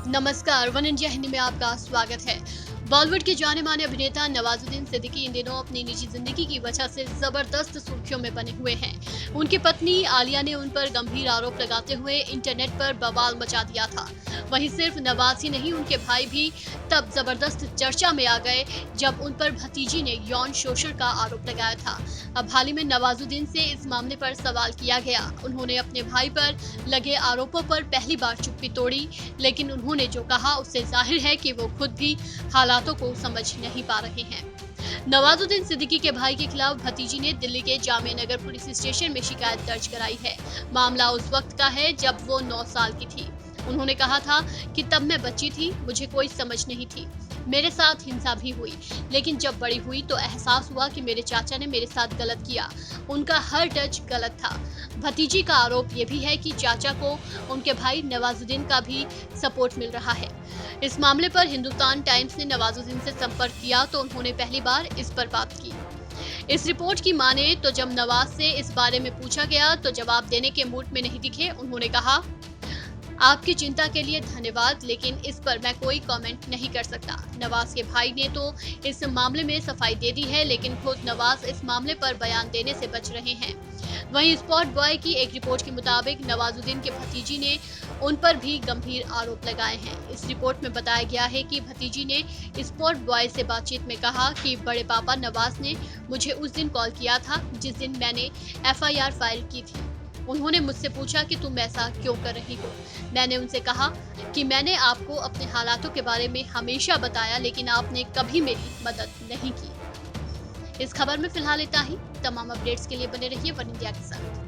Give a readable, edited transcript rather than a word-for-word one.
नमस्कार, one India Hindi में आपका स्वागत है। बॉलीवुड के जाने माने अभिनेता नवाजुद्दीन सिद्दीकी इन दिनों अपनी निजी जिंदगी की वजह से जबरदस्त सुर्खियों में बने हुए हैं। उनकी पत्नी आलिया ने उन पर गंभीर आरोप लगाते हुए इंटरनेट पर बवाल मचा दिया था। वहीं सिर्फ नवाज ही नहीं, उनके भाई भी तब जबरदस्त चर्चा में आ गए जब उन पर भतीजी ने यौन शोषण का आरोप लगाया था। अब हाल ही में नवाजुद्दीन से इस मामले पर सवाल किया गया। उन्होंने अपने भाई पर लगे आरोपों पर पहली बार चुप्पी तोड़ी, लेकिन उन्होंने जो कहा उससे जाहिर है कि वो खुद भी हालातों को समझ नहीं पा रहे हैं। नवाजुद्दीन सिद्दीकी के भाई के खिलाफ भतीजी ने दिल्ली के जामिया नगर पुलिस स्टेशन में शिकायत दर्ज कराई है। मामला उस वक्त का है जब वो 9 साल की थी। उन्होंने कहा था कि तब मैं बच्ची थी, मुझे कोई समझ नहीं थी। मेरे साथ हिंसा भी हुई, लेकिन जब बड़ी हुई तो एहसास हुआ कि मेरे चाचा ने मेरे साथ गलत किया। उनका हर टच गलत था। भतीजी का आरोप ये भी है कि चाचा को उनके भाई नवाजुद्दीन का भी सपोर्ट मिल रहा है। इस मामले पर हिंदुस्तान टाइम्स ने नवाजुद्दीन से संपर्क किया तो उन्होंने पहली बार इस पर बात की। इस रिपोर्ट की माने तो जब नवाज से इस बारे में पूछा गया तो जवाब देने के मूड में नहीं दिखे। उन्होंने कहा, आपकी चिंता के लिए धन्यवाद, लेकिन इस पर मैं कोई कमेंट नहीं कर सकता। नवाज के भाई ने तो इस मामले में सफाई दे दी है, लेकिन खुद नवाज इस मामले पर बयान देने से बच रहे हैं। वहीं स्पॉट बॉय की एक रिपोर्ट के मुताबिक नवाजुद्दीन के भतीजी ने उन पर भी गंभीर आरोप लगाए हैं। इस रिपोर्ट में बताया गया है कि भतीजी ने स्पॉट बॉय से बातचीत में कहा कि बड़े पापा नवाज ने मुझे उस दिन कॉल किया था जिस दिन मैंने FIR फाइल की थी। उन्होंने मुझसे पूछा कि तुम ऐसा क्यों कर रही हो। मैंने उनसे कहा कि मैंने आपको अपने हालातों के बारे में हमेशा बताया, लेकिन आपने कभी मेरी मदद नहीं की। इस खबर में फिलहाल इतना ही। तमाम अपडेट्स के लिए बने रहिए वन इंडिया के साथ।